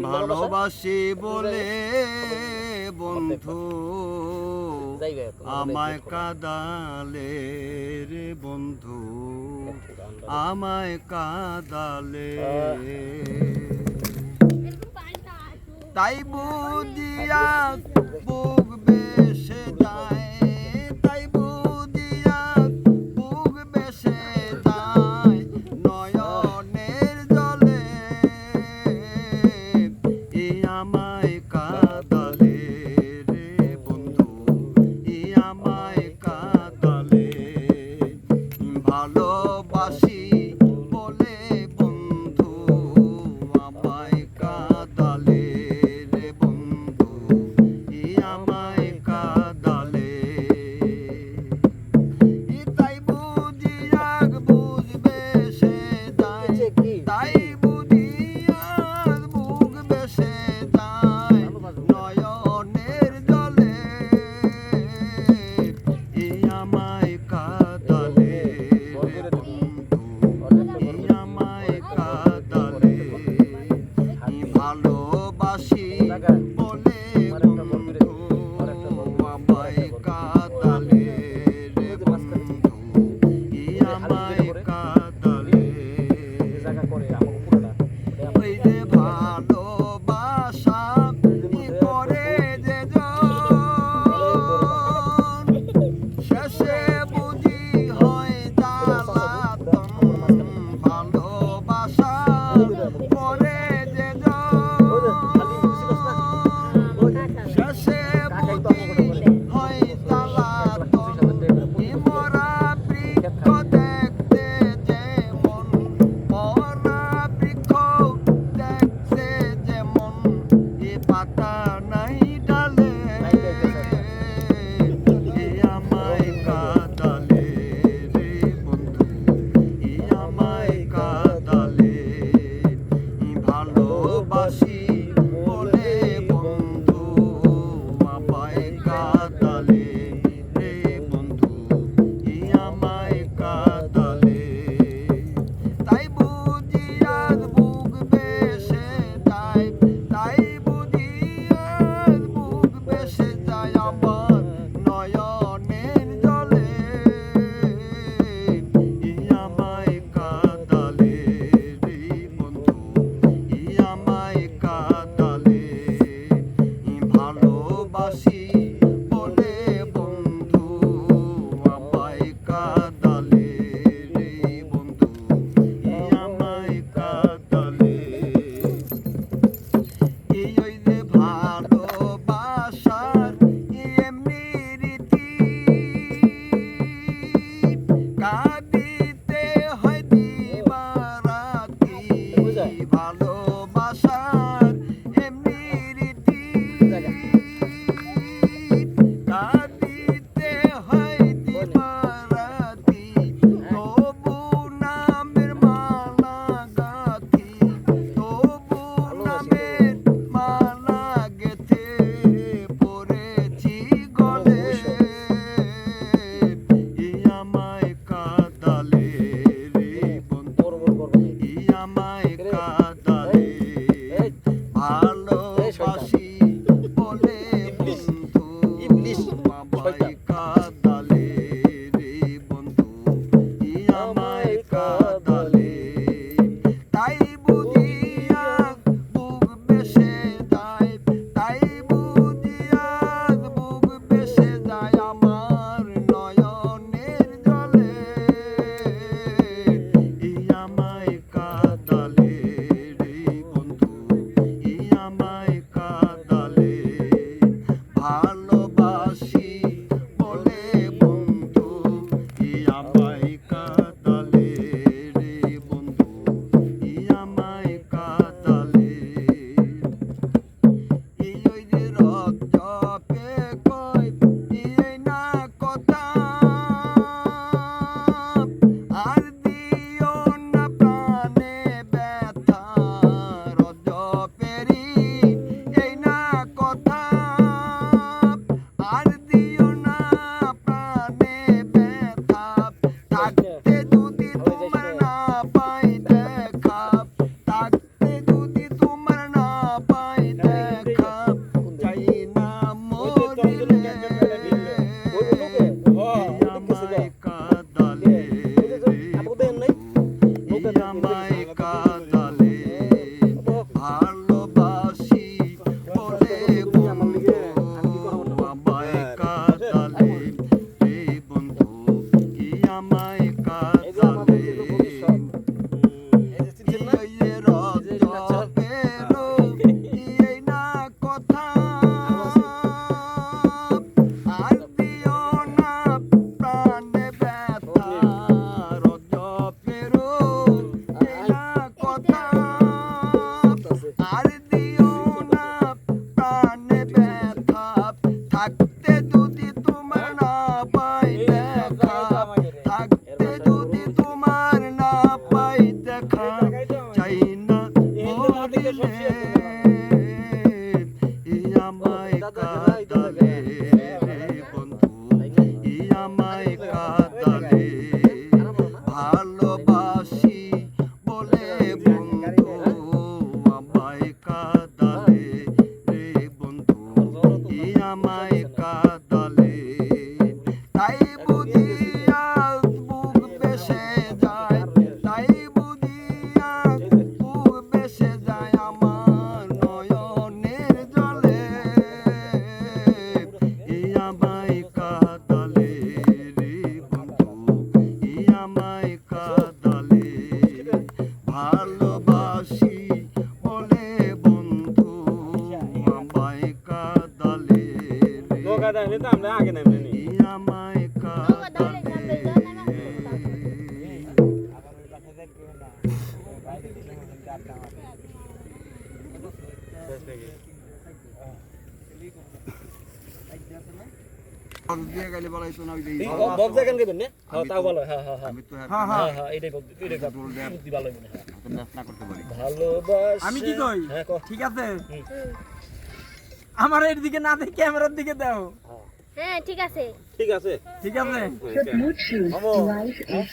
ভালোবাসি বলে বন্ধু আমায় কাদালে রে বন্ধু, আমায় কাদালে। তাই বুঝিয়া বুক বেসে যায়, তাই বুঝিয়া বুক বেসে যায় নয়নের জলে। এ আমায় কাদালে রে বন্ধু, এ আমায় কাদালে। ভালোবাসি বলে বন্ধু আমায় কাদালে রে বন্ধু, এ আমায় কাদালে। তাই বুঝিয়া বুঝবে সে যায়, তাই বুঝিয়া বুক বেসে যায় নয়নের জলে। এ আমায় কাদালে রে বন্ধু, এ আমায় কাদালে। ভালোবাসি বলে বন্ধু আমায় কাদালে রে বন্ধু, এ আমায় কাদালে। ওই যে ভালোবাসা করে যে জন, শেষে বুঝি হয় জ্বালাতন। ভালোবাসা করে যে জন, শেষে বুঝি হয় জ্বালাতন। মরা বৃক্ষ দেখতে যেমন, মরা বৃক্ষ দেখতে যেমন, এ পাতা নাই ডালে। এ আমায় কাদালে রে বন্ধু, এ আমায় কাদালে। ভালোবাসি বলে বন্ধু আমায় কাদালে রে বন্ধু, এ আমায় কাদালে। তাই বুঝিয়া বুক বেসে যায়, তাই বুঝিয়া বুক বেসে যায় আমার নয়নের জলে। এ আমায় কাদালে রে বন্ধু, এ আমায় কাদালে। ভালোবাসি বলে বন্ধু আমায় কাদালে রে বন্ধু, এ আমায় কাদালে। এই ওই যে ভালোবাসার এমনি রীতি, কাঁদিতে হয় দিবারাতি। ভালোবাসার এমনি রীতি, কাঁদিতে হয় দিবারাতি। তবু নামের মালা গাথি, তবু নামের মালা গেথে পড়েছি গলে। এ আমায় কাদালে রে বন্ধু, এ আমায় কাদালে। ভালোবাসি বলে বন্ধু আমায় কাদালে রে বন্ধু, এ আমায় কাদালে। তাই বুঝিয়া বুক বেসে যায়, তাই বুঝিয়া বুক বেসে যায় আমার নয়নের জলে। এ আমায় কাদালে রে বন্ধু, এ আমায় কাদালে। ভালোবাসি বলে বন্ধু এ আমায় কাদালে রে বন্ধু, এ আমায় কাদালে। কাঁদালে রে বন্ধু ই আমায় কাঁদালে ভালোবাসি বলে বন্ধু আমায় কাঁদালে রে বন্ধু ই আমায় কাঁদালে তাই বুঝি আজ বুক বেসে যায় তাই বুঝি আজ বুক বেসে যায় আমার নয়নের জলে ই আমায় কাঁদালে রে বন্ধু ই আমায় কাঁদালে ভালোবাসি বলে বন্ধু আমায় কাঁদালে রে ই আমায় কাঁদালে দিয়ে গেলে বলাই তো না ওই দেই বক্স জায়গা নেবেন না হ্যাঁ তাও ভালো হ্যাঁ হ্যাঁ হ্যাঁ আমি তো হ্যাঁ হ্যাঁ এটাই বুদ্ধি ভালো হবে না করতে পারি ভালোবাসি আমি কি কই হ্যাঁ কও ঠিক আছে আমার এর দিকে না দেখে ক্যামেরার দিকে দাও হ্যাঁ ঠিক আছে ঠিক আছে ঠিক আছে Bluetooth device is